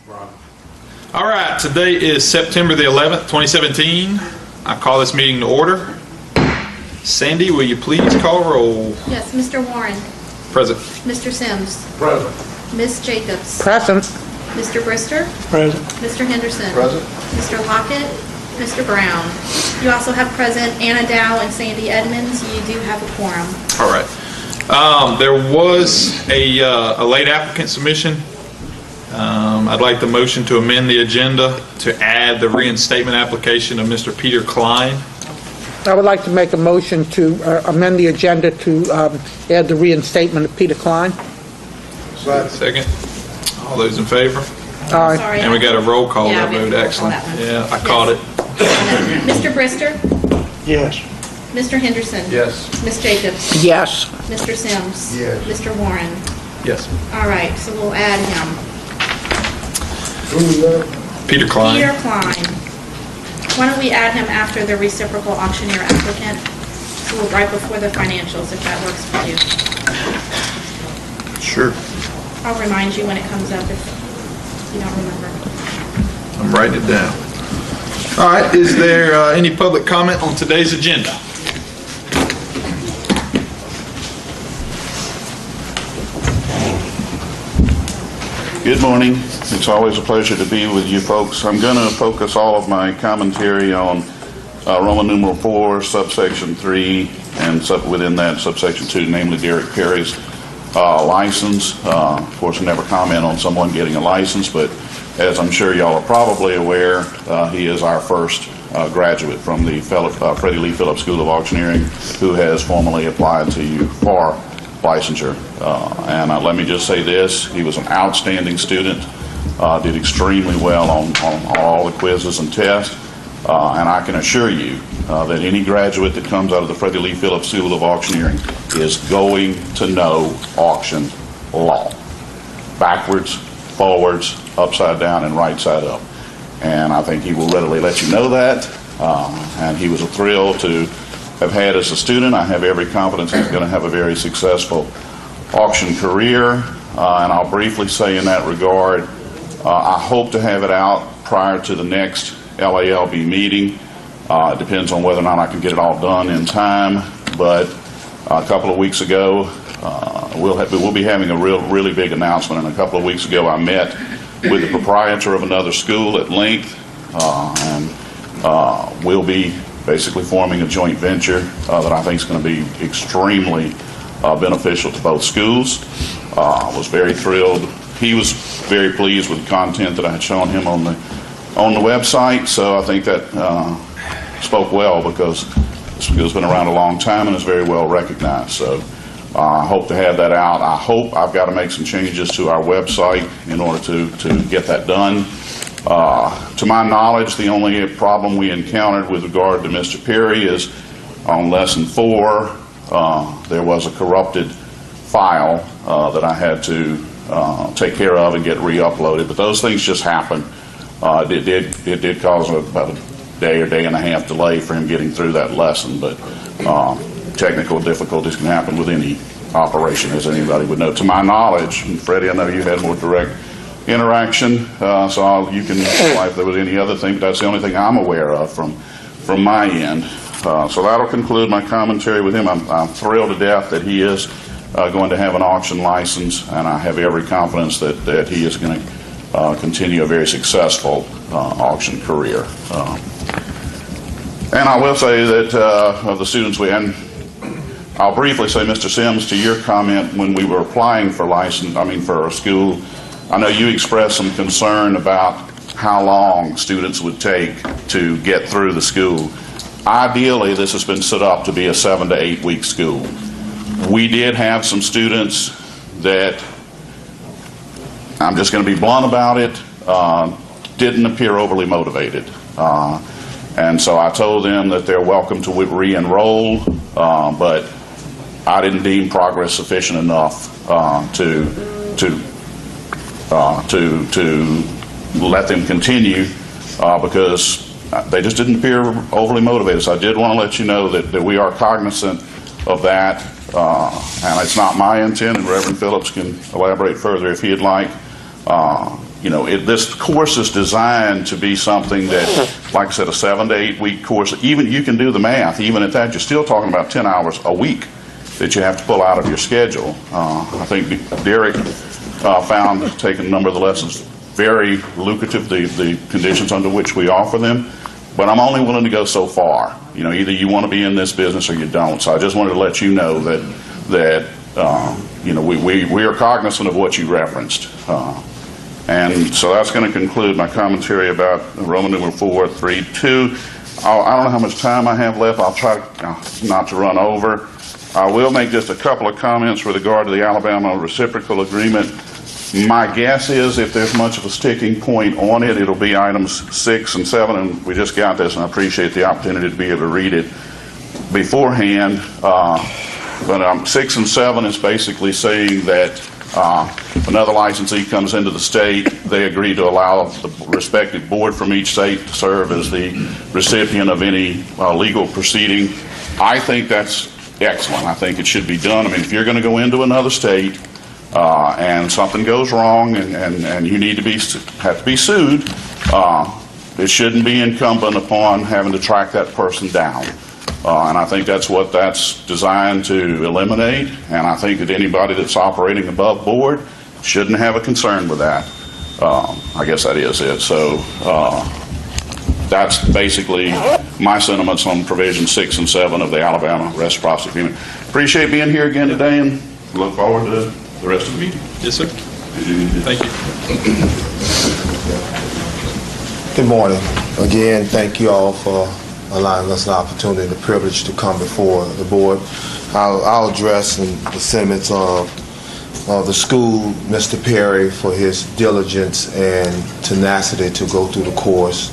All right, today is September the 11th, 2017. I call this meeting to order. Sandy, will you please call roll? Yes, Mr. Warren. Present. Mr. Sims. Present. Ms. Jacobs. Present. Mr. Brister. Present. Mr. Henderson. Present. Mr. Lockett. Mr. Brown. You also have present Anna Dow and Sandy Edmonds. You do have a quorum. All right. There was a late applicant submission. I'd like the motion to amend the agenda to add the reinstatement application of Mr. Peter Klein. I would like to make a motion to amend the agenda to add the reinstatement of Peter Klein. Second. All those in favor? Aye. Sorry. And we got a roll call Yeah, that we have vote. a roll call Excellent. that one. Yeah, I caught it. Mr. Brister. Yes. Mr. Henderson. Yes. Ms. Jacobs. Yes. Mr. Sims. Yes. Mr. Warren. Yes. All right, so we'll add him. Peter Klein. Peter Klein. Why don't we add him after the reciprocal auctioneer applicant? So we'll right before the financials, if that works for you. Sure. I'll remind you when it comes up if you don't remember. I'm writing it down. All right, is there any public comment on today's agenda? Good morning. It's always a pleasure to be with you folks. I'm going to focus all of my commentary on Roman numeral 4, subsection 3, and within that subsection 2, namely Derek Perry's license. Of course, I never comment on someone getting a license, but as I'm sure y'all are probably aware, he is our first graduate from the Freddie Lee Phillips School of Auctioneering who has formally applied to you for licensure. And let me just say this, he was an outstanding student, did extremely well on all the quizzes and tests, and I can assure you that any graduate that comes out of the Freddie Lee Phillips School of Auctioneering is going to know auction law. Backwards, forwards, upside down, and right side up. And I think he will readily let you know that, and he was a thrill to have had as a student. I have every confidence he's going to have a very successful auction career, and I'll briefly say in that regard, I hope to have it out prior to the next LALB meeting. It depends on whether or not I can get it all done in time, but a couple of weeks ago, we'll be having a really big announcement, and a couple of weeks ago I met with the proprietor of another school at length, and we'll be basically forming a joint venture that I think is going to be extremely beneficial to both schools. I was very thrilled. He was very pleased with the content that I had shown him on the website, so I think that spoke well because this school's been around a long time and is very well recognized. So I hope to have that out. I hope I've got to make some changes to our website in order to get that done. To my knowledge, the only problem we encountered with regard to Mr. Perry is on lesson 4, there was a corrupted file that I had to take care of and get re-uploaded, but those things just happen. It did cause about a day or day and a half delay for him getting through that lesson, but technical difficulties can happen with any operation, as anybody would know. To my knowledge, and Freddie, I know you had more direct interaction, so you can apply if there was any other thing, but that's the only thing I'm aware of from my end. So that'll conclude my commentary with him. I'm thrilled to death that he is going to have an auction license, and I have every confidence that he is going to continue a very successful auction career. And I will say that of the students I'll briefly say, Mr. Sims, to your comment when we were applying for for a school, I know you expressed some concern about how long students would take to get through the school. Ideally, this has been set up to be a 7 to 8 week school. We did have some students that, I'm just going to be blunt about it, didn't appear overly motivated. And so I told them that they're welcome to re-enroll, but I didn't deem progress sufficient enough to let them continue because they just didn't appear overly motivated. So I did want to let you know that we are cognizant of that, and it's not my intent, and Reverend Phillips can elaborate further if he'd like. this course is designed to be something that, like I said, a 7 to 8 week course. Even you can do the math. Even at that, you're still talking about 10 hours a week that you have to pull out of your schedule. I think Derek found taking a number of the lessons very lucrative, the conditions under which we offer them. But I'm only willing to go so far. Either you want to be in this business or you don't. So I just wanted to let you know that we are cognizant of what you referenced. And so that's going to conclude my commentary about Roman numeral 4.3.2. I don't know how much time I have left. I'll try not to run over. I will make just a couple of comments with regard to the Alabama reciprocal agreement. My guess is if there's much of a sticking point on it, it'll be items 6 and 7, and we just got this, and I appreciate the opportunity to be able to read it beforehand. But 6 and 7 is basically saying that if another licensee comes into the state, they agree to allow the respective board from each state to serve as the recipient of any legal proceeding. I think that's excellent. I think it should be done. I mean, if you're going to go into another state and something goes wrong and you need to have to be sued, it shouldn't be incumbent upon having to track that person down. And I think that's what that's designed to eliminate. And I think that anybody that's operating above board shouldn't have a concern with that. I guess that is it. So that's basically my sentiments on provision 6 and 7 of the Alabama reciprocity agreement. Appreciate being here again today and look forward to the rest of the meeting. Yes, sir. Thank you. Good morning. Again, thank you all for allowing us an opportunity and the privilege to come before the board. I'll address the sentiments of the school, Mr. Perry, for his diligence and tenacity to go through the course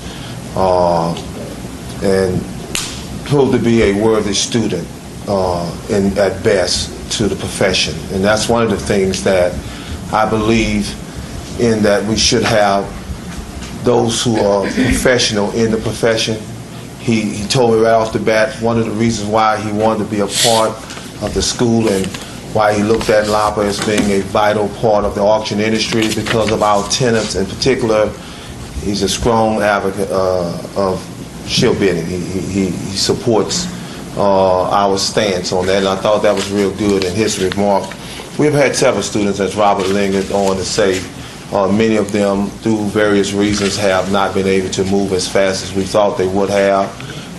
and proved to be a worthy student at best to the profession. And that's one of the things that I believe in, that we should have those who are professional in the profession. He told me right off the bat one of the reasons why he wanted to be a part of the school and why he looked at LALB as being a vital part of the auction industry because of our tenants. In particular, he's a strong advocate of shield bidding. He supports our stance on that, and I thought that was real good in his remark. We've had several students, as Robert lingered on to say, many of them, through various reasons, have not been able to move as fast as we thought they would have.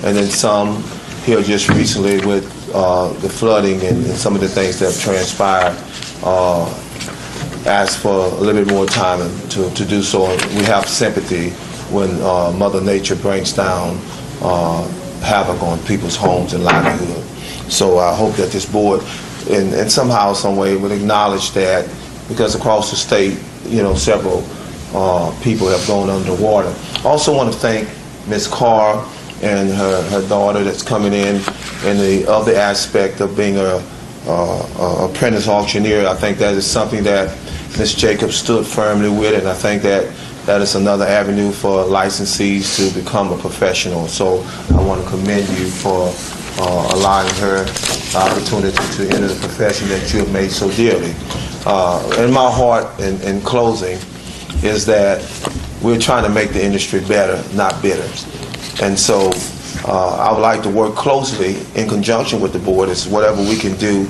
And then some here just recently with the flooding and some of the things that have transpired, asked for a little bit more time to do so. We have sympathy when Mother Nature brings down havoc on people's homes and livelihood. So I hope that this board, in somehow, some way, would acknowledge that, because across the state, several people have gone underwater. Also want to thank Ms. Carr and her daughter that's coming in, and the other aspect of being a apprentice auctioneer. I think that is something that Ms. Jacobs stood firmly with, and I think that is another avenue for licensees to become a professional. So I want to commend you for allowing her the opportunity to enter the profession that you have made so dearly. In my heart, in closing, is that we're trying to make the industry better, not bitter. And so I would like to work closely in conjunction with the board as whatever we can do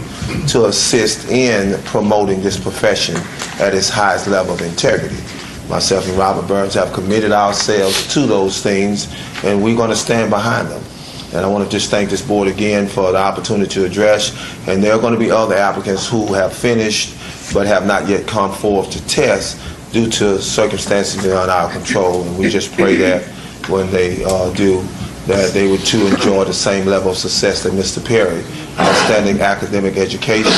to assist in promoting this profession at its highest level of integrity. Myself and Robert Burns have committed ourselves to those things, and we're going to stand behind them. And I want to just thank this board again for the opportunity to address. And there are going to be other applicants who have finished but have not yet come forth to test due to circumstances beyond our control. And we just pray that when they do, that they would too enjoy the same level of success that Mr. Perry, outstanding academic education.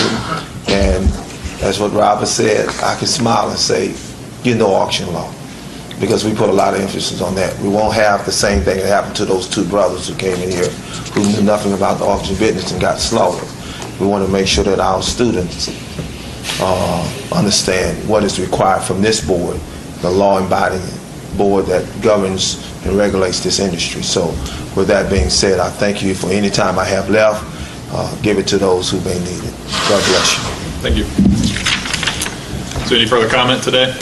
And as what Robert said, I can smile and say, auction law, because we put a lot of emphasis on that. We won't have the same thing that happened to those two brothers who came in here who knew nothing about the auction business and got slaughtered. We want to make sure that our students understand what is required from this board, the law-abiding board that governs and regulates this industry. So with that being said, I thank you for any time I have left. Give it to those who may need it. God bless you. Thank you. Is there any further comment today?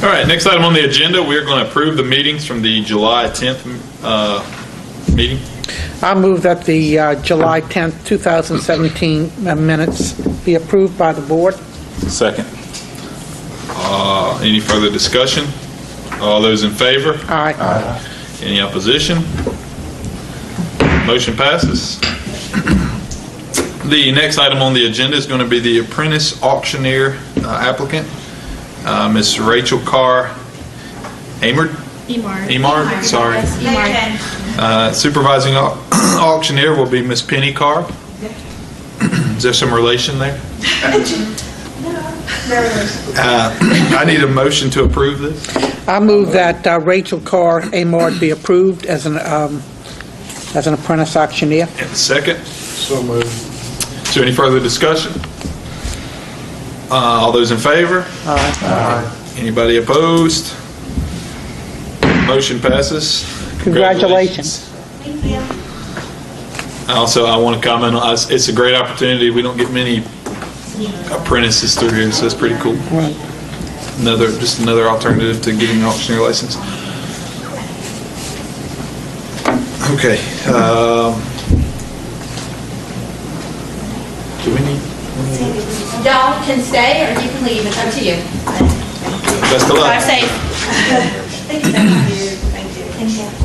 All right, next item on the agenda, we're going to approve the meetings from the July 10th meeting. I move that the July 10th, 2017 minutes be approved by the board. Second. Any further discussion? All those in favor? Aye. Any opposition? Motion passes. The next item on the agenda is going to be the apprentice auctioneer applicant, Miss Rachel Carr Amard. Emard, sorry. Yes, Emard. Supervising auctioneer will be Miss Penny Carr. Is there some relation there? I need a motion to approve this. I move that Rachel Carr Amard be approved as an apprentice auctioneer. And second. So moved. Is there any further discussion? All those in favor? Aye. Anybody opposed? Motion passes. Congratulations. Also, I want to comment on, it's a great opportunity. We don't get many apprentices through here, so it's pretty cool. Right. Just another alternative to getting an auctioneer license. Okay. Do we need? Y'all can stay or you can leave, it's up to you. Best of luck. Drive safe. Thank you.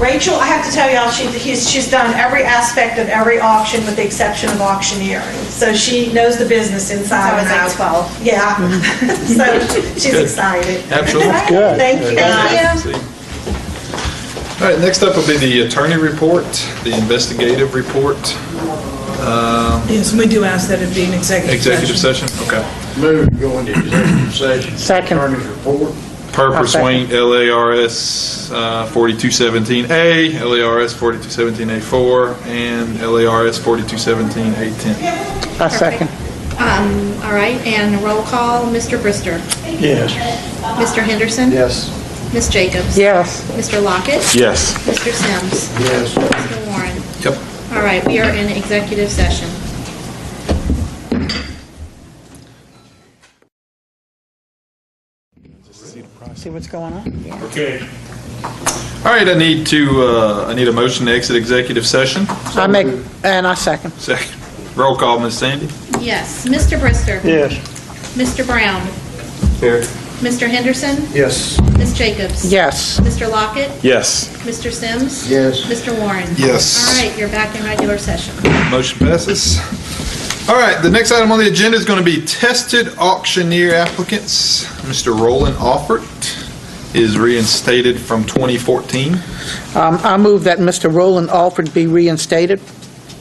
Rachel, I have to tell y'all, she's done every aspect of every auction with the exception of auctioneering. So she knows the business inside and out. It's like 12. Yeah. So she's Good. excited. Absolutely. Good. Thank you, guys. See. All right, next up will be the attorney report, the investigative report. Yes, we do ask that it be an Executive session, okay. Move to go into executive session. Second. Attorney's report. Per I'll second. pursuant LARS 4217A, LARS 4217A4, and LARS 4217A10. I second. All right, and roll call, Mr. Brister. Yes. Mr. Henderson. Yes. Ms. Jacobs. Yes. Mr. Lockett. Yes. Mr. Sims. Yes. Mr. Warren. Yep. All right, we are in executive session. See what's going on? Okay. All right, I need a motion to exit executive session. I second. Second. Roll call, Ms. Sandy. Yes, Mr. Brister. Yes. Mr. Brown. Here. Mr. Henderson. Yes. Ms. Jacobs. Yes. Mr. Lockett. Yes. Mr. Sims. Yes. Mr. Warren. Yes. All right, you're back in regular session. Motion passes. All right, the next item on the agenda is going to be tested auctioneer applicants. Mr. Roland Offert is reinstated from 2014. I move that Mr. Roland Alford be reinstated.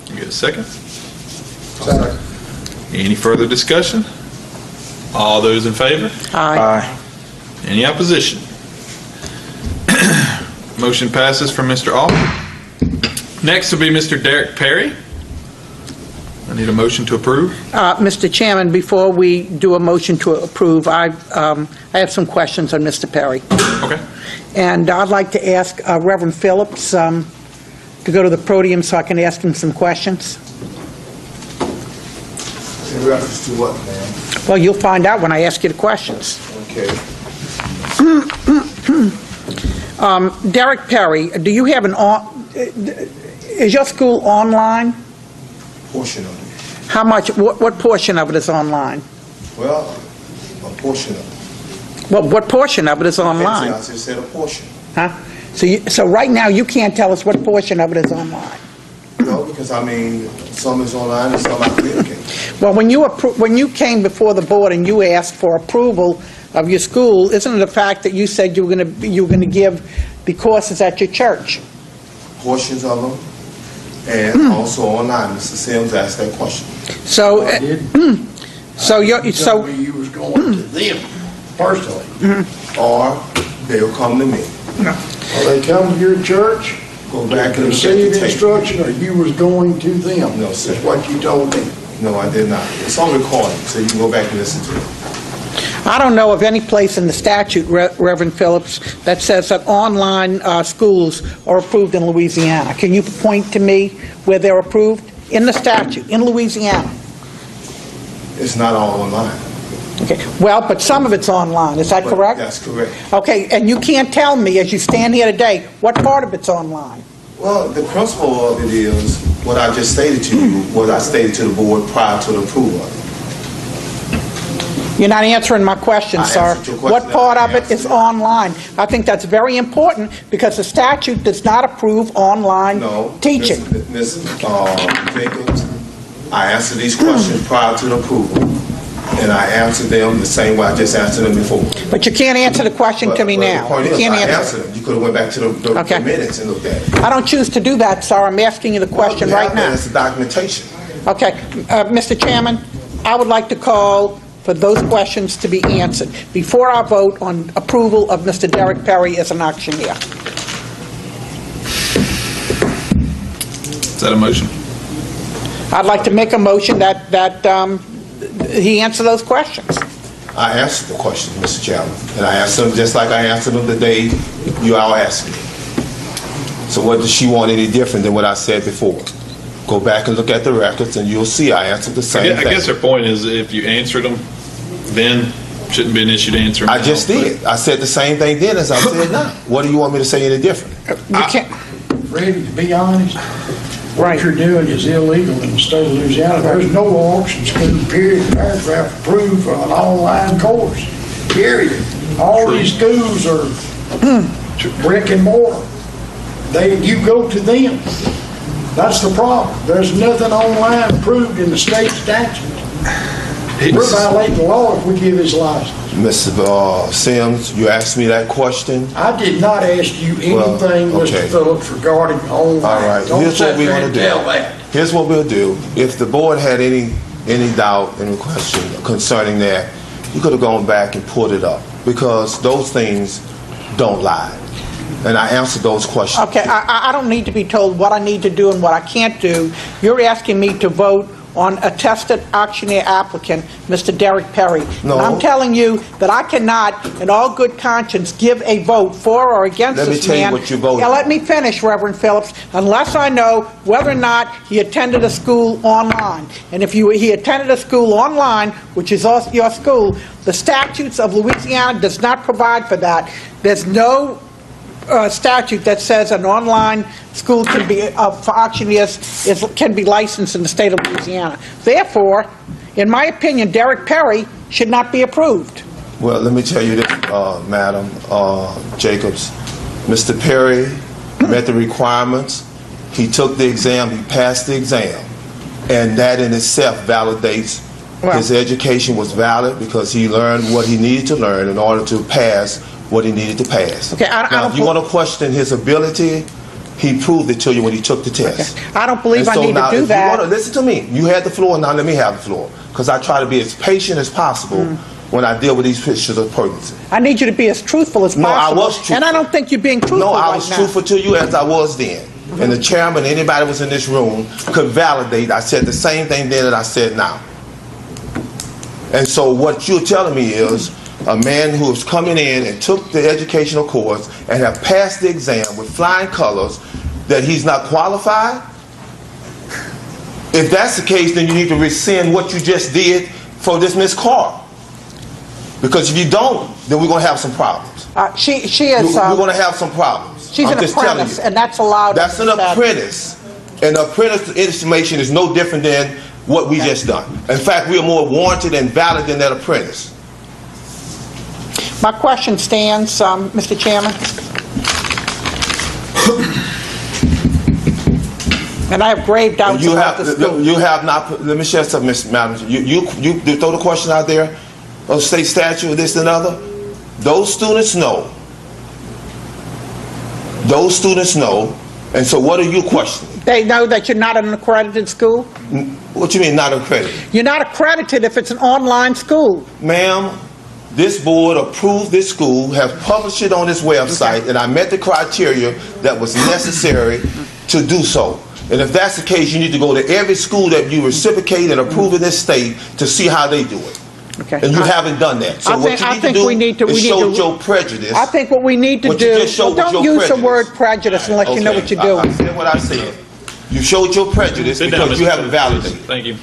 You get a second? Second. Any further discussion? All those in favor? Aye. Any opposition? Motion passes for Mr. Alford. Next will be Mr. Derek Perry. I need a motion to approve. Mr. Chairman, before we do a motion to approve, I have some questions on Mr. Perry. Okay. And I'd like to ask Reverend Phillips to go to the podium so I can ask him some questions. In reference to what, ma'am? Well, you'll find out when I ask you the questions. Okay. Derek Perry, do you have is your school online? Portion of it. How much, what portion of it is online? Well, a portion of it. Well, what portion of it is online? I just said a portion. Huh? So right now, you can't tell us what portion of it is online? No, because I mean, some is online and some I communicate. Well, when you came before the board and you asked for approval of your school, isn't it a fact that you said you were going to give the courses at your church? Portions of them, and also online. Mr. Sims asked that question. So, I did. so You you're, told me you was going to them personally. Or they'll come to me. Well, they come to your church, Go back and receive the tape. instruction, or you was going to them? No, sir. That's what you told me. No, I did not. It's on recording, so you can go back and listen to it. I don't know of any place in the statute, Reverend Phillips, that says that online schools are approved in Louisiana. Can you point to me where they're approved? In the statute, in Louisiana. It's not all online. Okay, well, but some of it's online, is that correct? That's correct. Okay, and you can't tell me, as you stand here today, what part of it's online? Well, the principle of it is what I just stated to you, what I stated to the board prior to the approval of it. You're not answering my question, I sir. answered your question. What part of it I is answered it. online? I think that's very important because the statute does not approve online No. teaching. Ms. Jacobs, I answered these questions prior to the approval, and I answered them the same way I just answered them before. But you can't answer the question to me But now. the point You is, can't I answer answered them. You could have went back to the Okay. minutes and looked at it. it. I don't choose to do that, sir. I'm asking you the question Well, right yeah, now. It's the documentation. Okay, Mr. Chairman, I would like to call for those questions to be answered before I vote on approval of Mr. Derek Perry as an auctioneer. Is that a motion? I'd like to make a motion that he answer those questions. I answered the question, Mr. Chairman, and I answered them just like I answered them the day you all asked me. So what does she want any different than what I said before? Go back and look at the records, and you'll see I answered the same I thing. guess her point is if you answered them, then shouldn't be an issue to answer them I just now, but- did. I said the same thing then as I said now. What do you want me to say any different? You can't, Freddie, to be honest, Right. what you're doing is illegal in the state of Louisiana. There's no auction school, period, paragraph approved for an online course, period. All these schools are brick and mortar. You go to them. That's the problem. There's nothing online approved in the state statute. We're violating the law if we give his license. Mr. Sims, you asked me that question. I did not ask you Well, anything, okay. Mr. Phillips, regarding online. All right, Don't here's sit what we're there gonna and do. tell that. Here's what we'll do. If the board had any doubt, any question concerning that, you could have gone back and pulled it up, because those things don't lie. And I answered those questions. okay, I don't need to be told what I need to do and what I can't do. You're asking me to vote on a tested auctioneer applicant, Mr. Derek Perry. No. And I'm telling you that I cannot, in all good conscience, give a vote for or against Let me this tell you man. what you voted Now, let on. me finish, Reverend Phillips, unless I know whether or not he attended a school online. And if he attended a school online, which is also your school, the statutes of Louisiana does not provide for that. There's no statute that says an online school can be, for auctioneers, can be licensed in the state of Louisiana. Therefore, in my opinion, Derek Perry should not be approved. Well, let me tell you this, Madam Jacobs. Mr. Perry met the requirements. He took the exam. He passed the exam. And that in itself validates his education was valid because he learned what he needed to learn in order to pass what he needed to pass. Okay, I now, don't if you want to question his ability, he proved it to you when he took the test. Okay. I don't believe I need now, to do if that. You want to listen to me. You had the floor, now let me have the floor. Because I try to be as patient as possible when I deal with these pictures of pregnancy. I need you to be as truthful as No, I possible. was truthful. And I don't think you're being truthful No, I right was now. truthful to you as I was then. And the chairman, anybody was in this room could validate. I said the same thing then that I said now. And so what you're telling me is a man who is coming in and took the educational course and have passed the exam with flying colors, that he's not qualified? If that's the case, then you need to rescind what you just did for this Miss Carr. Because if you don't, then we're going to have some problems. She is. We're going to have some problems. She's I'm an just telling apprentice, you. and that's allowed. That's an apprentice. And an apprentice information is no different than what we just done. In fact, we are more warranted and valid than that apprentice. My question stands, Mr. Chairman. And I have grave doubts about this school. You have not. Let me share something, Mr. Madam. You throw the question out there of state statute, this and other. Those students know. Those students know. And so, what are you questioning? They know that you're not an accredited school? What you mean, not accredited? You're not accredited if it's an online school. Ma'am, this board approved this school, has published it on its website, and I met the criteria that was necessary to do so. And if that's the case, you need to go to every school that you reciprocate and approve in this state to see how they do it. Okay. And you haven't done that. So what you need to do is show your prejudice. I think what we need to What you do, just showed don't with your use the prejudice. word prejudice unless you know Okay, what you're doing. I said what I said. You showed your prejudice Sit down, because you Mr. haven't Phillips, validated. please. Thank you.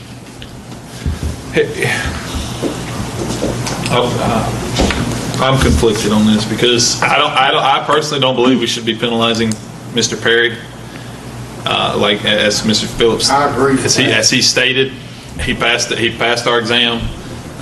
I'm conflicted on this because I personally don't believe we should be penalizing Mr. Perry. Like as Mr. Phillips, I agree with as he stated, he passed our exam,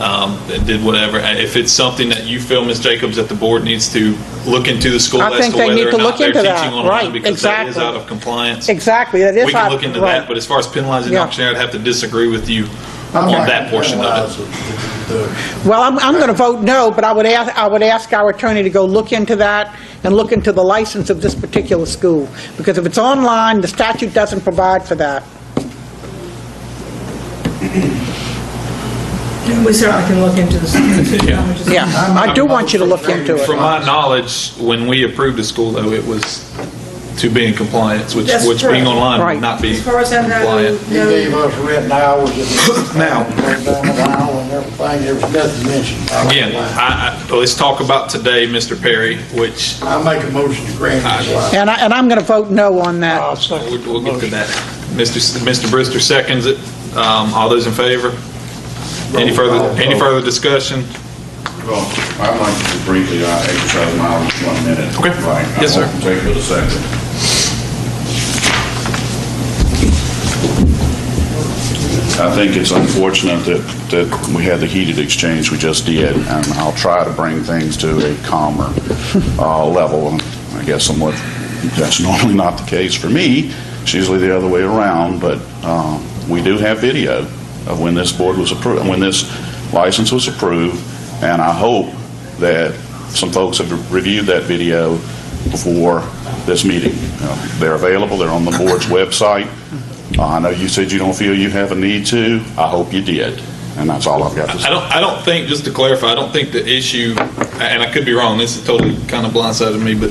and did whatever. If it's something that you feel, Ms. Jacobs, that the board needs to look into the school I as think to they need whether to or not look they're into teaching that. online Right, because that is exactly. out of compliance. Exactly, that is We can out- look into right. that, but as far as penalizing the Yeah. auctioneer, I'd have to disagree with you I'm on not that portion of it. penalize the- Well, I'm going to vote no, but I would ask our attorney to go look into that and look into the license of this particular school. Because if it's online, the statute doesn't provide for that. We certainly can look into this. Yeah, I do want you to look into it. From my knowledge, when we approved the school, though, it was to be in compliance, which That's being correct. online Right. would not be As far as I know, compliant. He gave us written hours and Now. down the aisle and everything, there was nothing mentioned. Again, let's talk about today, Mr. Perry, which I make a motion to grant this license. And I'm going to vote no on that. we'll get to that. Mr. Brister seconds it. All those in favor? Any further discussion? Well, I'd like to briefly exercise my 1 minute. Okay. Right. Yes, sir. I won't take but a second. I think it's unfortunate that we had the heated exchange we just did, and I'll try to bring things to a calmer level. I guess somewhat that's normally not the case for me. It's usually the other way around, but we do have video of when this board was approved, when this license was approved, and I hope that some folks have reviewed that video before this meeting. They're available. They're on the board's website. I know you said you don't feel you have a need to. I hope you did, and that's all I've got to say. I don't think, just to clarify, I don't think the issue, and I could be wrong, this is totally kind of blindsided me, but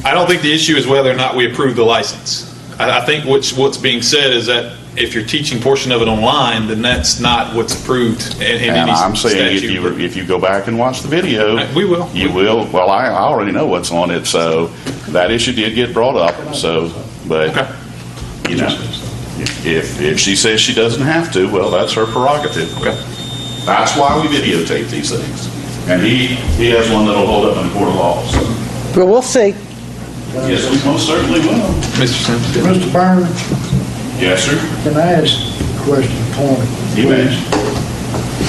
I don't think the issue is whether or not we approve the license. I think what's being said is that if you're teaching portion of it online, then that's not what's approved in any And I'm saying statute. if you go back and watch the video, We will. You will. Well, I already know what's on it, so that issue did get brought up. So, but Okay. you know, if she says she doesn't have to, well, that's her prerogative. Okay. That's why we videotape these things. And he has one that'll hold up in a court of law. So, But we'll see. yes, we most certainly will. Mr. Sims? Mr. Burns, Yes, sir. can I ask a question, point? You may.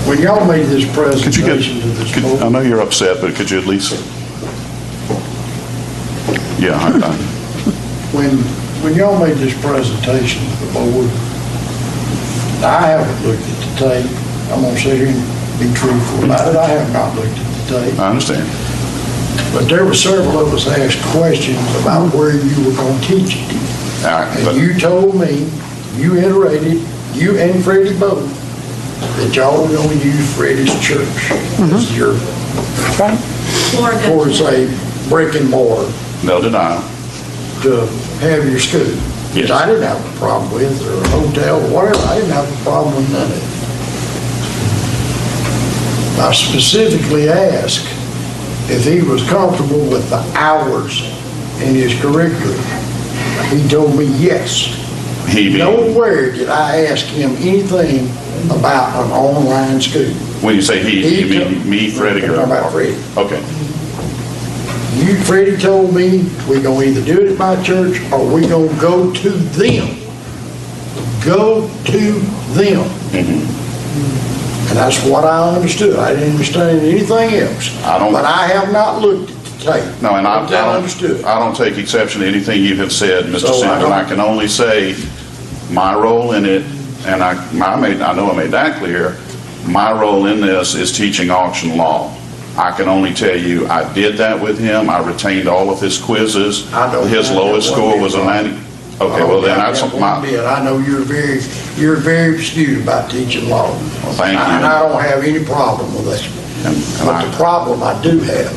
When y'all made this Could you presentation to this I board, know you're upset, but could you at least? Yeah, when y'all made this presentation to the board, I haven't looked at the tape. I'm gonna sit here and be truthful about it. I have not looked at the tape. I understand. But there were several of us asked questions about where you were gonna teach it. All right, And but- you told me, you iterated, you and Freddie both, that y'all were gonna use Freddie's church as your, for say, brick and mortar No denial. to have your school. Which Yes. I didn't have a problem with, or a hotel, or whatever, I didn't have a problem with none of it. I specifically asked if he was comfortable with the hours in his curriculum. He told me yes. He being, Nowhere did I ask him anything about an online school. when you say he, you mean me, Freddie, I'm or? talking about Freddie. Okay. Freddie told me, we gonna either do it at my church, or we gonna go to them. Go to them. And that's what I understood. I didn't understand anything else. I don't- But I have not looked at the tape. No, and I understood. don't take exception to anything you have said, Mr. So I Sims, and don't- I can only say my role in it, and I know I made that clear, my role in this is teaching auction law. I can only tell you, I did that with him, I retained all of his quizzes. I don't His have lowest that score one was a bit. 90. Okay, well then that's one my, bit. I know you're very astute about teaching law. Well, thank you. And I don't have any problem with that. and But I, the problem I do have,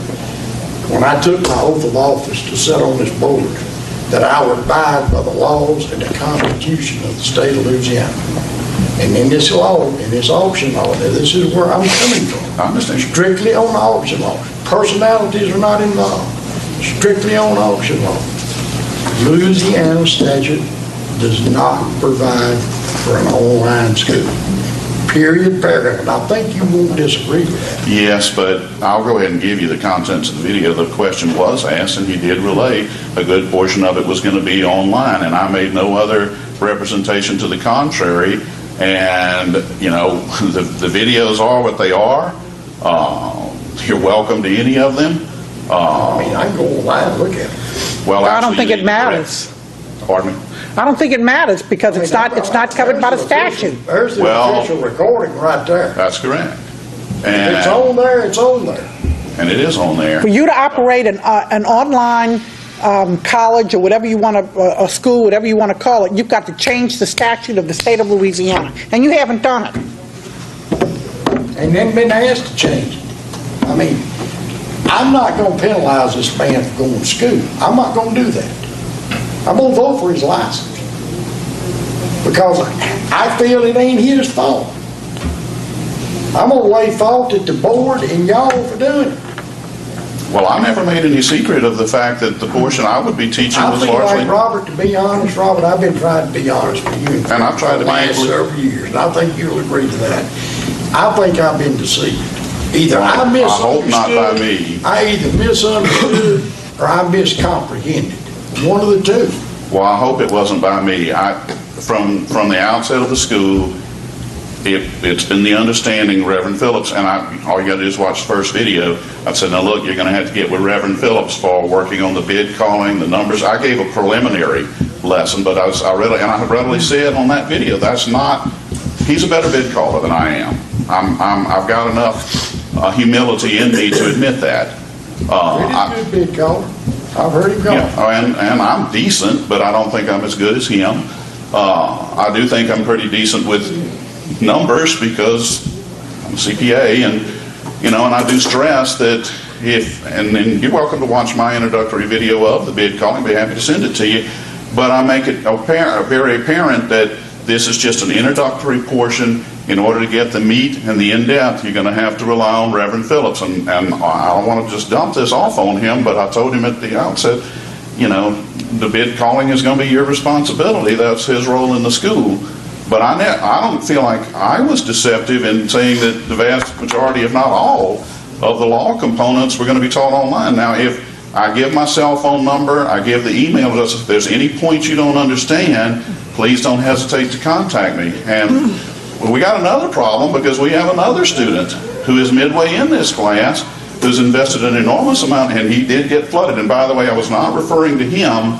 when I took my oath of office to sit on this board, that I would abide by the laws and the Constitution of the state of Louisiana. And in this law, in this auction law, now this is where I'm coming from. I understand. Strictly on auction law. Personalities are not involved. Strictly on auction law. Louisiana statute does not provide for an online school. Period, paragraph. And I think you won't disagree with that. Yes, but I'll go ahead and give you the contents of the video. The question was asked, and he did relay a good portion of it was going to be online, and I made no other representation to the contrary. And, you know, the videos are what they are. You're welcome to any of them. I mean, I can go online and look at it. Well, I don't actually, think you it need to matters. Pardon me? I don't think it matters because it's not covered by the statute. There's the official recording right there. That's correct. If it's on there, it's on there. And it is on there. For you to operate an online college or whatever you want to, a school, whatever you want to call it, you've got to change the statute of the state of Louisiana, and you haven't done it. And then been asked to change it. I mean, I'm not going to penalize this man for going to school. I'm not going to do that. I'm going to vote for his license because I feel it ain't his fault. I'm going to lay fault at the board and y'all for doing it. Well, I never made any secret of the fact that the portion I would be teaching I was feel largely... like, Robert, to be honest, Robert, I've been trying to be honest with you And I've tried to for the be last several years, and I think you'll agree to that. I think I've been deceived. Either I misunderstood, I hope not by me. I either misunderstood or I miscomprehended. One of the two. Well, I hope it wasn't by me. From the outset of the school, it's been the understanding, Reverend Phillips, and all you got to do is watch the first video. I said, now look, you're going to have to get with Reverend Phillips for working on the bid calling, the numbers. I gave a preliminary lesson, but I readily said on that video, he's a better bid caller than I am. I've got enough humility in me to admit that. He's a good bid caller. I've heard him go. Yeah, and I'm decent, but I don't think I'm as good as him. I do think I'm pretty decent with numbers because I'm a CPA, and I do stress that and you're welcome to watch my introductory video of the bid calling. I'd be happy to send it to you. But I make it very apparent that this is just an introductory portion. In order to get the meat and the in-depth, you're going to have to rely on Reverend Phillips. And I don't want to just dump this off on him, but I told him at the outset, the bid calling is going to be your responsibility. That's his role in the school. But I don't feel like I was deceptive in saying that the vast majority, if not all, of the law components were going to be taught online. Now, if I give my cell phone number, I give the email address, if there's any point you don't understand, please don't hesitate to contact me. And we got another problem because we have another student who is midway in this class who's invested an enormous amount, and he did get flooded. And by the way, I was not referring to him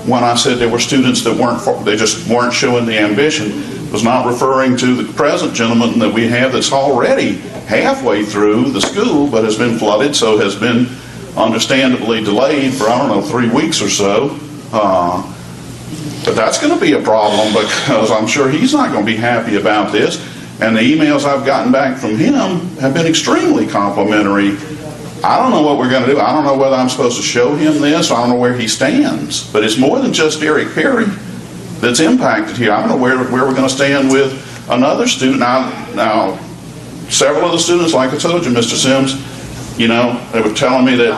when I said there were students that they just weren't showing the ambition. I was not referring to the present gentleman that we have that's already halfway through the school but has been flooded, so has been understandably delayed for, 3 weeks or so. But that's going to be a problem because I'm sure he's not going to be happy about this. And the emails I've gotten back from him have been extremely complimentary. I don't know what we're going to do. I don't know whether I'm supposed to show him this. I don't know where he stands. But it's more than just Eric Perry that's impacted here. I don't know where we're going to stand with another student. Now, several of the students, like I told you, Mr. Sims, they were telling me that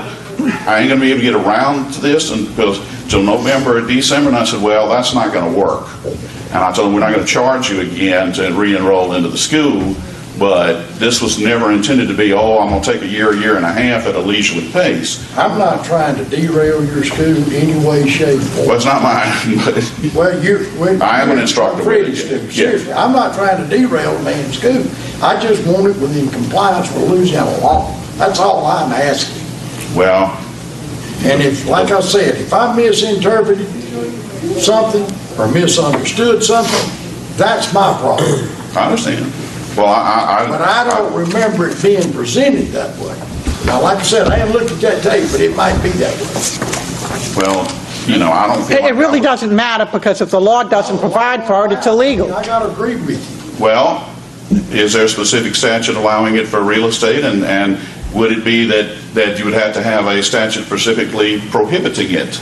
I ain't going to be able to get around to this until November or December. And I said, well, that's not going to work. And I told them, we're not going to charge you again to re-enroll into the school. But this was never intended to be, I'm going to take a year and a half at a leisurely pace. I'm not trying to derail your school in any way, shape, or form. Well, it's not mine. But I am an instructor. Seriously, I'm not trying to derail a man's school. I just want it within compliance with Louisiana law. That's all I'm asking. Well, and if, like I said, if I misinterpreted something or misunderstood something, that's my problem. I understand. Well, but I don't remember it being presented that way. Now, like I said, I haven't looked at that tape, but it might be that way. Well, I don't feel it really doesn't matter because if the law doesn't provide for it, it's illegal. I got to agree with you. Well, is there a specific statute allowing it for real estate? And would it be that you would have to have a statute specifically prohibiting it?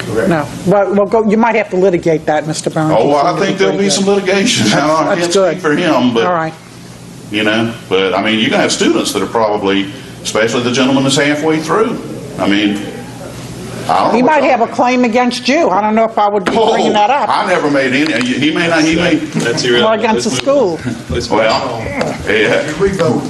Correct. No. Well, you might have to litigate that, Mr. Burns. Oh, well, I think there'll be some litigation. I can't speak for him, but, all right. But, I mean, you can have students that are probably, especially the gentleman that's halfway through. I mean, I don't know He what might y'all have a think. claim against you. I don't know if I would be bringing that up. I never made any, he may not, he may, That's Or irrelevant. against the Let's move school. on. Let's move on. well, yeah. We vote.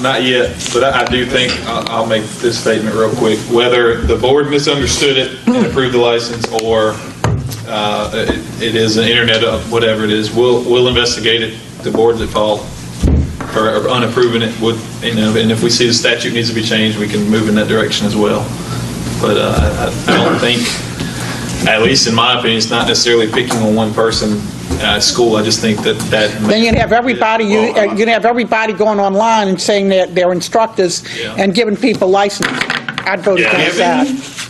Not yet, but I do think, I'll make this statement real quick. Whether the board misunderstood it and approved the license, or it is an internet, whatever it is, we'll investigate it. The boards at fault for unapproving it would, and if we see the statute needs to be changed, we can move in that direction as well. But I don't think, at least in my opinion, it's not necessarily picking on one person at school. I just think that. Then you'd have everybody, you'd have everybody going online and saying that they're instructors Yeah. and giving people license. I'd vote Yeah. against that.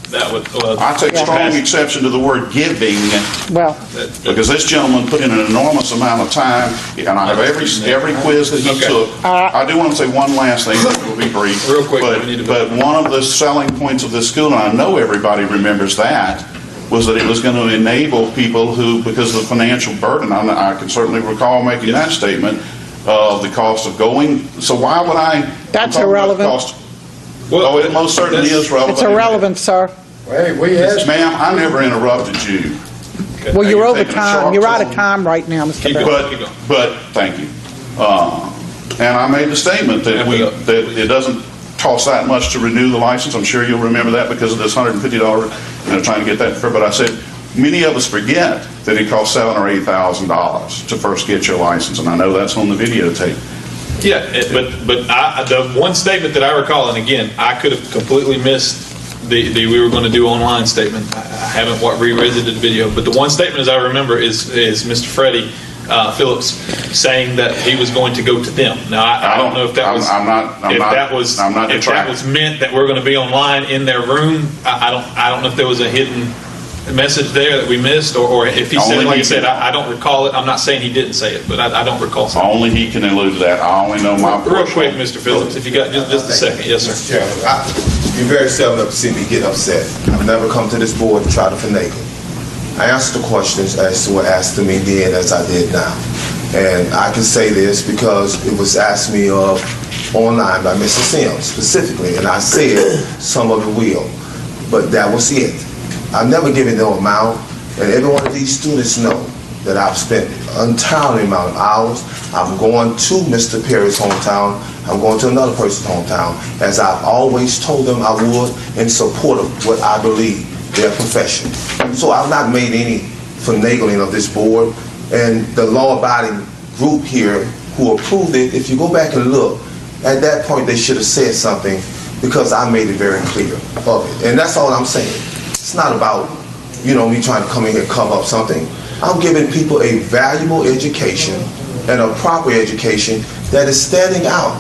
That would. I take Yeah. strong exception to the word giving, Well, because this gentleman put in an enormous amount of time, and I have every quiz that he Okay. took. I do want to say one last thing, that will be brief. Real quick, But we need to but one of the selling points of this school, and I know everybody remembers that, was that it was going to enable people who, because of the financial burden, I can certainly recall making that statement, of the cost of going, so why would I? That's talk about the irrelevant. cost? Oh, it most certainly is relevant. it's irrelevant, sir. Hey, we asked. Ma'am, I never interrupted you. Well, Now you're over taking a time. sharp You're out of turn. time right now, Mr. Keep Bell. going. But, thank you. And I made the statement that that it doesn't cost that much to renew the license. I'm sure you'll remember that because of this $150, trying to get that, but I said, many of us forget that it costs $7,000 or $8,000 to first get your license, and I know that's on the videotape. Yeah, but the one statement that I recall, and again, I could have completely missed the we were going to do online statement. I haven't revisited the video, but the one statement, as I remember, is Mr. Freddie Phillips saying that he was going to go to them. Now, I don't know if that was if that was meant that we're going to be online in their room. I don't know if there was a hidden message there that we missed, or if he said, Only like he I said, can- I don't recall it. I'm not saying he didn't say it, but I don't recall saying it. Only he can allude to that. I only know my Real portion. quick, Mr. Phillips, if you got just a second. Yes, sir. Mr. Chairman, you very seldom see me get upset. I've never come to this board to try to finagle. I answered the questions as to what asked to me then as I did now. And I can say this because it was asked me of online by Mr. Sims specifically, and I said some of it will, but that was it. I've never given no amount, and every one of these students know that I've spent an untold amount of hours. I'm going to Mr. Perry's hometown. I'm going to another person's hometown, as I've always told them I would, in support of what I believe their profession. So I've not made any finagling of this board, and the law-abiding group here who approved it, if you go back and look, at that point they should have said something, because I made it very clear of it. And that's all I'm saying. It's not about, me trying to come in here and cover up something. I'm giving people a valuable education and a proper education that is standing out.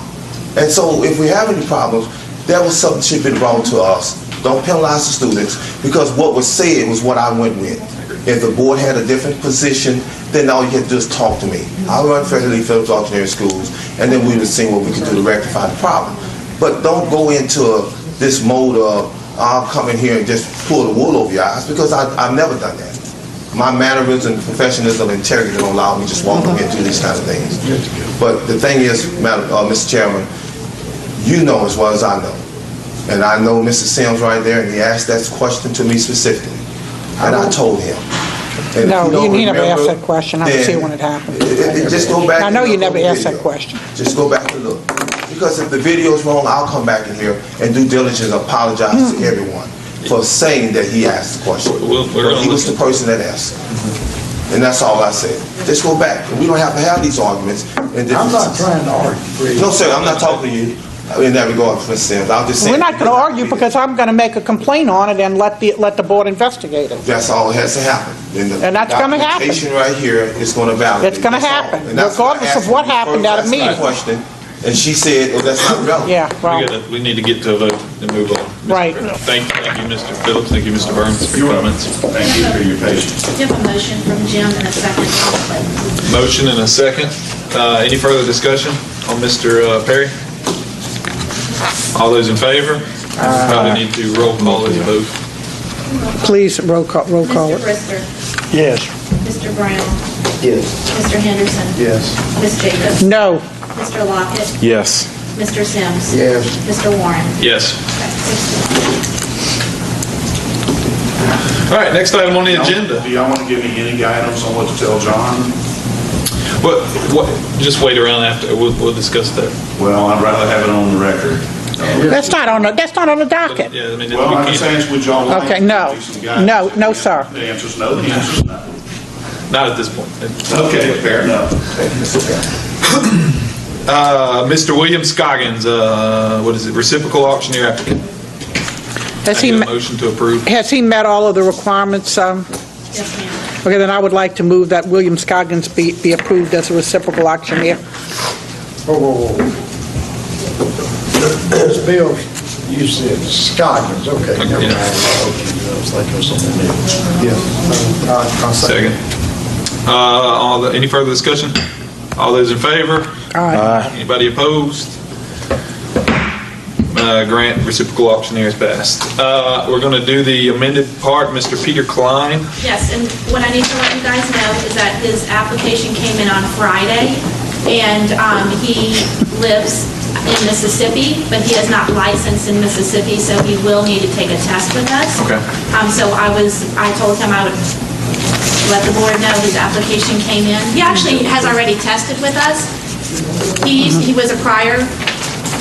And so if we have any problems, that was something that should have been brought to us. Don't penalize the students, because what was said was what I went with. If the board had a different position, then all you had to do is talk to me. I run Federally Phillips Engineering Schools, and then we would see what we could do to rectify the problem. But don't go into this mode of, I'll come in here and just pull the wool over your eyes, because I've never done that. My mannerism, professionalism, and integrity don't allow me to just walk up here and do these kinds of things. But the thing is, Mr. Chairman, you know as well as I know. And I know Mr. Sims right there, and he asked that question to me specifically. And I told him. And No, if don't you never remember, asked that question. I was then here when it happened. Just go back. I know and you look never at the asked that video. question. Just go back and look. Because if the video's wrong, I'll come back in here and do diligence, apologize to everyone for saying that he asked the question. But he was the person that asked. And that's all I said. Just go back. And we don't have to have these arguments and I'm not differences. trying to argue, Fred. No, sir, I'm not talking to you in that regard, Mr. Sims. I'm just saying. We're not going to argue, because I'm going to make a complaint on it and let the board investigate it. That's all that has to happen. And that's gonna happen. The application right here is going to validate. It's gonna That's all. happen, And that's why I regardless of asked what you happened first, at a asked my meeting. question, and she said, oh, that's not relevant. Yeah, well, We need to get to a vote and move on. Right. Thank you, Mr. Phillips. Thank you, Mr. Burns, for your comments. Thank you for your patience. You have a motion from Jim and a second from Clayton. Motion and a second. Any further discussion on Mr. Perry? All those in favor? Probably need to roll call this vote. please, roll call Mr. it. Brister. Yes. Mr. Brown. Yes. Mr. Henderson. Yes. Ms. Jacobs. No. Mr. Lockett. Yes. Mr. Sims. Yes. Mr. Warren. Yes. All right, next item on the agenda. Do y'all want to give me any guidance on what to tell John? What, just wait around after, we'll discuss that. Well, I'd rather have it on the record. That's not on the docket. Yeah, I mean, Well, I'm just saying, would y'all like Okay, to no. give me some guidance? No, sir. The answer's no, the answer's no. not at this point. Okay, fair enough. Mr. William Scoggins, what is it, reciprocal auctioneer applicant? Has I he, need a me- motion to approve. has he met all of the requirements? Yes, ma'am. Okay, then I would like to move that William Scoggins be approved as a reciprocal auctioneer. Whoa. This bill, you said Scoggins, okay. Never mind. Yeah. I was thinking of something new. Yeah. I'll Second. Any further discussion? All those in favor? Aye. Anybody opposed? Grant reciprocal auctioneer is passed. We're going to do the amended part, Mr. Peter Klein. Yes, and what I need to let you guys know is that his application came in on Friday, and he lives in Mississippi, but he is not licensed in Mississippi, so he will need to take a test with us. Okay. So I told him I would let the board know his application came in. He actually has already tested with us. He was a prior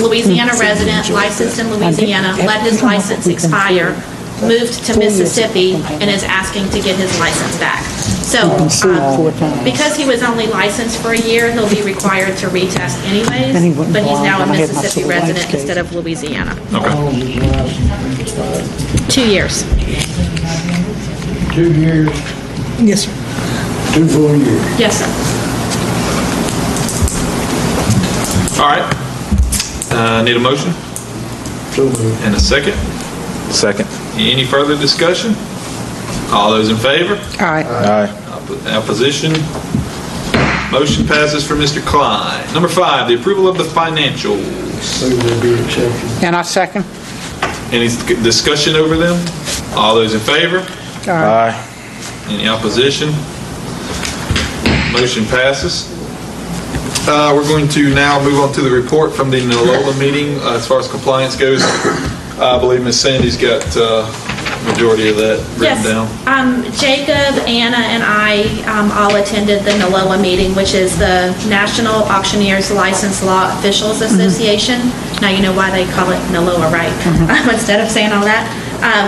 Louisiana resident, licensed in Louisiana, let his license expire, moved to Mississippi, and is asking to get his license back. So, because he was only licensed for a year, he'll be required to retest anyways, but he's now a Mississippi resident instead of Louisiana. Okay. 2 years. 2 years, Yes, sir. 2 full years. Yes, sir. All right. Need a motion So moved. and a second. Second. Any further discussion? All those in favor? Aye. Aye. Opposition? Motion passes for Mr. Klein. Number 5, the approval of the financials. So they'll be accepted. And I second. Any discussion over them? All those in favor? Aye. Any opposition? Motion passes. We're going to now move on to the report from the NOLA meeting as far as compliance goes. I believe Ms. Sandy's got majority of that written down. Yes. Jacob, Anna, and I all attended the NOLA meeting, which is the National Auctioneers License Law Officials Association. Now you know why they call it NOLA, right? Instead of saying all that.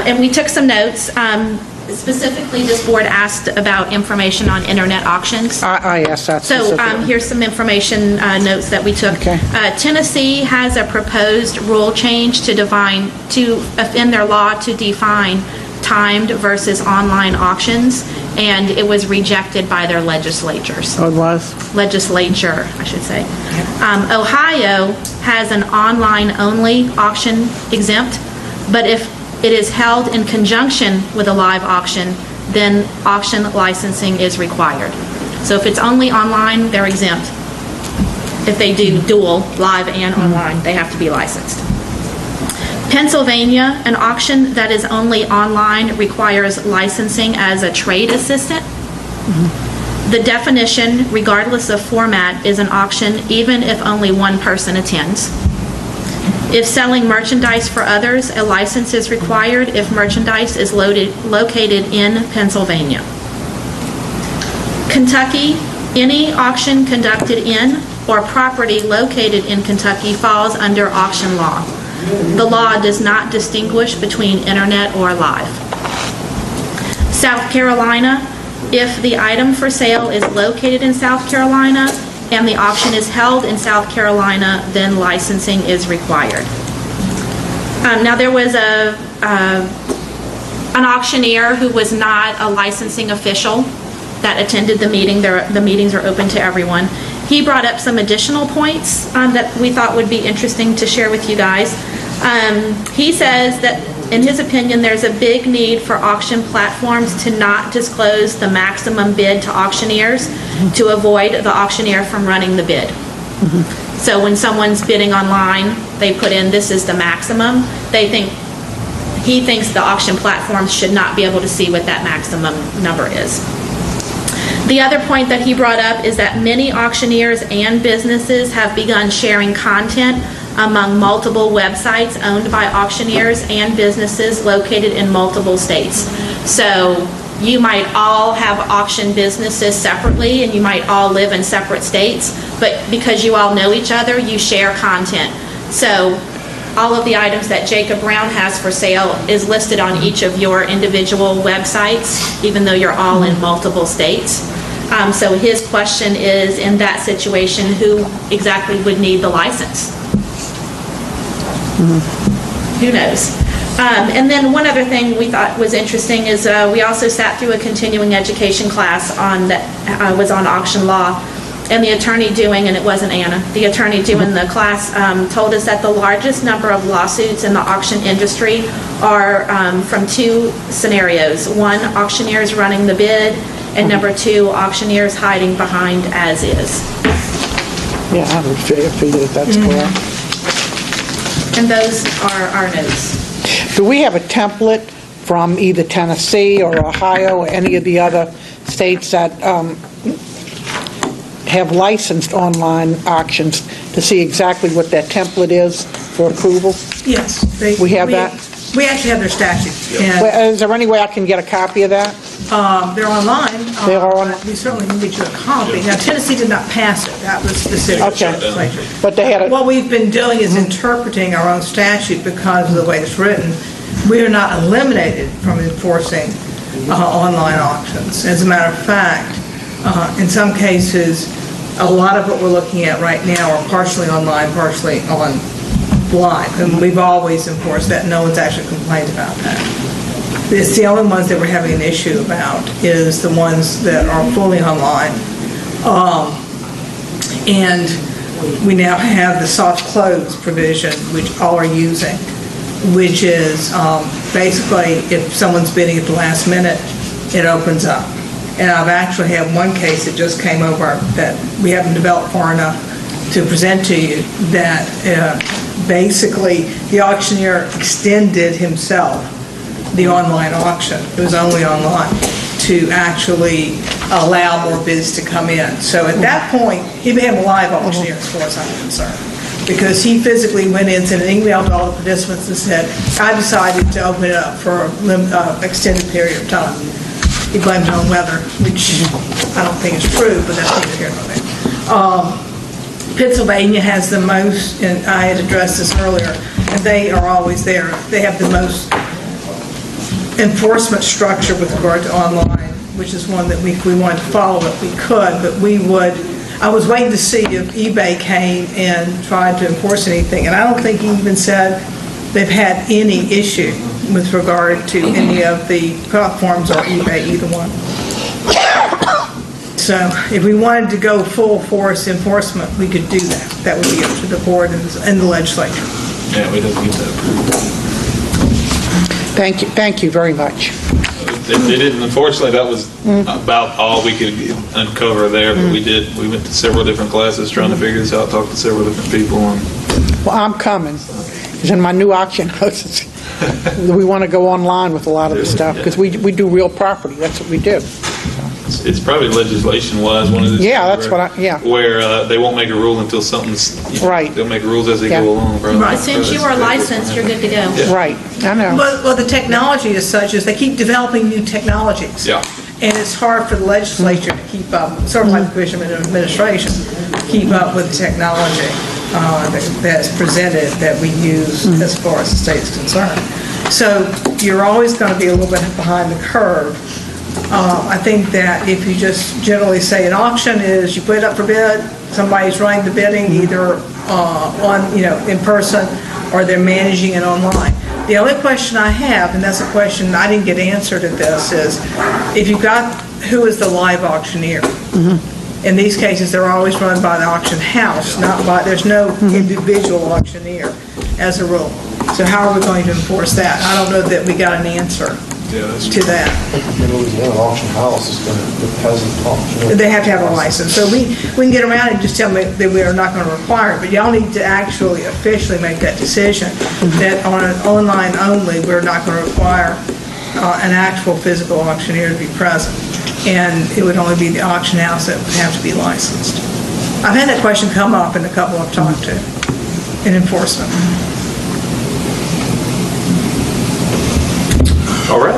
And we took some notes. Specifically, this board asked about information on internet auctions. I asked that So specifically. here's some information notes that we took. Okay. Tennessee has a proposed rule change in their law to define timed versus online auctions, and it was rejected by their legislatures. Oh, it was? Legislature, I should say. Ohio has an online-only auction exempt, but if it is held in conjunction with a live auction, then auction licensing is required. So if it's only online, they're exempt. If they do dual, live and online, they have to be licensed. Pennsylvania, an auction that is only online requires licensing as a trade assistant. The definition, regardless of format, is an auction even if only one person attends. If selling merchandise for others, a license is required if merchandise is located in Pennsylvania. Kentucky, any auction conducted in or property located in Kentucky falls under auction law. The law does not distinguish between internet or live. South Carolina, if the item for sale is located in South Carolina and the auction is held in South Carolina, then licensing is required. Now, there was an auctioneer who was not a licensing official that attended the meeting. The meetings are open to everyone. He brought up some additional points that we thought would be interesting to share with you guys. He says that, in his opinion, there's a big need for auction platforms to not disclose the maximum bid to auctioneers to avoid the auctioneer from running the bid. So when someone's bidding online, they put in, this is the maximum. He thinks the auction platforms should not be able to see what that maximum number is. The other point that he brought up is that many auctioneers and businesses have begun sharing content among multiple websites owned by auctioneers and businesses located in multiple states. So you might all have auction businesses separately, and you might all live in separate states, but because you all know each other, you share content. So all of the items that Jacob Brown has for sale is listed on each of your individual websites, even though you're all in multiple states. So his question is, in that situation, who exactly would need the license? Who knows? And then one other thing we thought was interesting is we also sat through a continuing education class that was on auction law, and the attorney doing, and it wasn't Anna, the attorney doing the class told us that the largest number of lawsuits in the auction industry are from two scenarios. One, auctioneers running the bid, and number two, auctioneers hiding behind as is. Yeah, I would figure that's correct. And those are our notes. Do we have a template from either Tennessee or Ohio or any of the other states that have licensed online auctions to see exactly what that template is for approval? Yes. We have that? We actually have their statute. And Is there any way I can get a copy of that? they're online. They are online? We certainly can get you a copy. Now, Tennessee did not pass it. That was specific to the Okay. legislature. But they had a... What we've been doing is interpreting our own statute because of the way it's written. We are not eliminated from enforcing online auctions. As a matter of fact, in some cases, a lot of what we're looking at right now are partially online, partially online. And we've always enforced that. No one's actually complained about that. It's the only ones that we're having an issue about is the ones that are fully online. And we now have the soft close provision, which all are using, which is basically if someone's bidding at the last minute, it opens up. And I've actually had one case that just came over that we haven't developed far enough to present to you that basically the auctioneer extended himself the online auction. It was only online to actually allow more bids to come in. So at that point, he became a live auctioneer as far as I'm concerned, because he physically went in, sent an email to all the participants and said, I decided to open it up for an extended period of time. He blamed it on weather, which I don't think is true, but that's neither here nor there. Pennsylvania has the most, and I had addressed this earlier, and they are always there. They have the most enforcement structure with regard to online, which is one that if we wanted to follow it, we could, but we would. I was waiting to see if eBay came and tried to enforce anything, and I don't think he even said they've had any issue with regard to any of the platforms or eBay, either one. So if we wanted to go full force enforcement, we could do that. That would be up to the board and the legislature. Yeah, we didn't get that approved. Thank you very much. They didn't, unfortunately, that was about all we could uncover there, but we went to several different classes trying to figure this out, talked to several different people. Well, I'm coming. Because in my new auction houses, we want to go online with a lot of the stuff, because we do real property. That's what we do. It's probably legislation-wise, one of these. Yeah, that's what where they won't make a rule until something's, right. They'll make rules as they go along. Right. Since you are licensed, you're good to go. Yeah. Right, I know. Well, the technology is such as they keep developing new technologies. Yeah. And it's hard for the legislature to keep up, sort of like the Commission of Administration, keep up with the technology that's presented that we use as far as the state is concerned. So you're always going to be a little bit behind the curve. I think that if you just generally say an auction is you put it up for bid, somebody's running the bidding either in person or they're managing it online. The only question I have, and that's a question I didn't get answered at this, is if you've got who is the live auctioneer. In these cases, they're always run by the auction house, not by, there's no individual auctioneer as a rule. So how are we going to enforce that? I don't know that we got an answer to that. In Louisiana, an auction house has an auction. They have to have a license. So we can get around and just tell them that we are not going to require it, but y'all need to actually officially make that decision that on an online only, we're not going to require an actual physical auctioneer to be present. And it would only be the auction house that would have to be licensed. I've had that question come up in a couple I've talked to in enforcement. All right.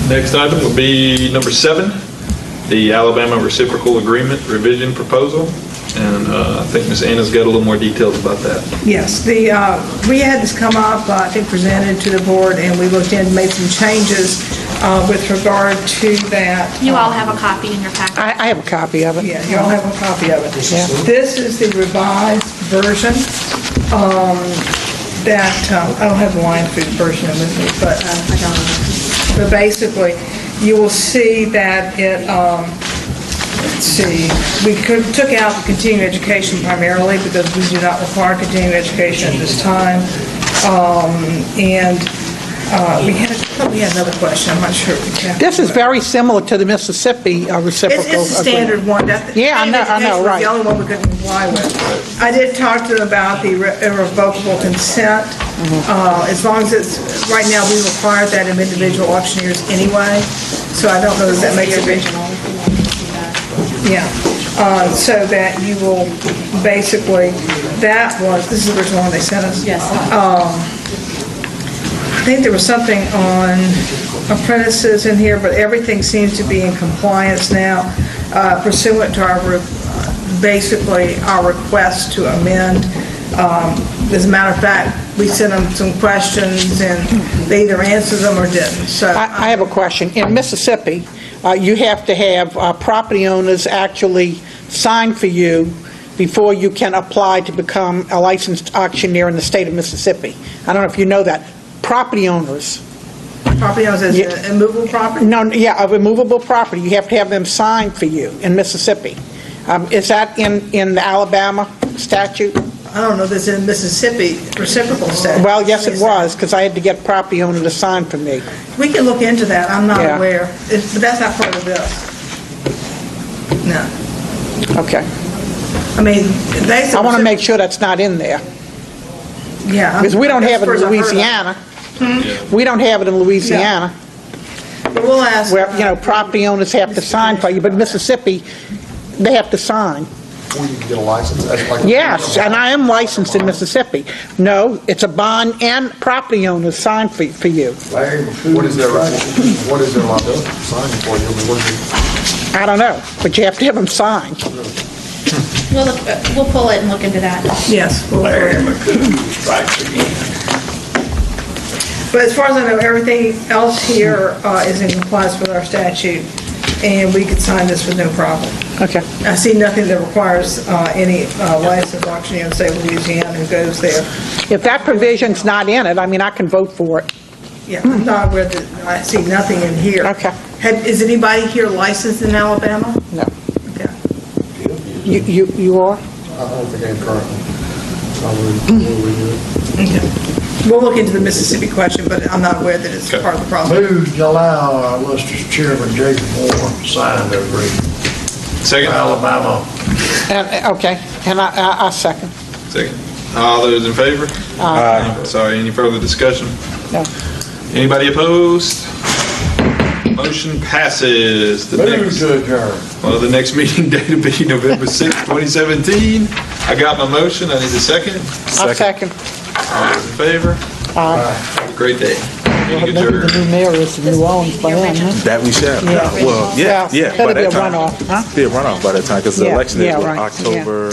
Next item will be number 7, the Alabama Reciprocal Agreement Revision Proposal. And I think Ms. Anna's got a little more details about that. Yes, we had this come up, I think presented to the board, and we looked in, made some changes with regard to that. You all have a copy in your packet. I have a copy of it. Yeah, you all have a copy of it. Yeah. This is the revised version that, I don't have the line food version of it, but basically, you will see that it, let's see, we took out the continuing education primarily because we do not require continuing education at this time. We had another question, I'm not sure. This is very similar to the Mississippi reciprocal agreement. It's a standard one. Yeah, I know, right. The only one we couldn't comply with. I did talk to them about the irrevocable consent. As long as it's, right now, we require that of individual auctioneers anyway, so I don't know if that makes a big... Yeah, so that you will basically, this is the original one they sent us. Yes. I think there was something on apprentices in here, but everything seems to be in compliance now pursuant to basically our request to amend. As a matter of fact, we sent them some questions and they either answered them or didn't. So I have a question. In Mississippi, you have to have property owners actually sign for you before you can apply to become a licensed auctioneer in the state of Mississippi. I don't know if you know that. Property owners. Property owners is immovable property? No, yeah, of immovable property. You have to have them sign for you in Mississippi. Is that in the Alabama statute? I don't know, this is in Mississippi reciprocal statute. Well, yes, it was, because I had to get property owner to sign for me. We can look into that, I'm not Yeah. aware. But that's not part of this. No. Okay. I mean, they said... I want to make sure that's not in there, Yeah. because we don't have it That's in the first I've heard Louisiana. We don't have it in Louisiana, of it. But we'll ask... where, property owners have to sign for you, but Mississippi, they have to sign. Before you can get a license? That's like Yes, and I am licensed in Mississippi. No, it's a bond and property owners sign for you. What is their liability signing for you? I mean, what is it? I don't know, but you have to have them sign. We'll pull it and look into that. Yes. But as far as I know, everything else here is in compliance with our statute, and we could sign this with no problem. Okay. I see nothing that requires any licensed auctioneer in, say, Louisiana who goes there. If that provision's not in it, I mean, I can vote for it. Yeah, I'm not aware that, I see nothing in here. Okay. Is anybody here licensed in Alabama? No. Okay. You are? I don't think I am currently. We'll redo it. Okay. We'll look into the Mississippi question, but I'm not aware that it's part of the problem. Move to allow Lester's Chairman Jacob Moore to sign the agreement. Second? Alabama. Okay, and I second. Second. All those in favor? Aye. Sorry, any further discussion? No. Anybody opposed? Motion passes. Move to adjourn. Well, the next meeting date will be November 6th, 2017. I got my motion. I need a second. I second. All those in favor? Aye. Have a great day. Meeting Maybe adjourned. the new mayor is in New Orleans by then, huh? That we shall. Yeah. Well, yeah. That'll By be a that time, runoff, huh? be a runoff by that time, because the Yeah, election is yeah, what, right, October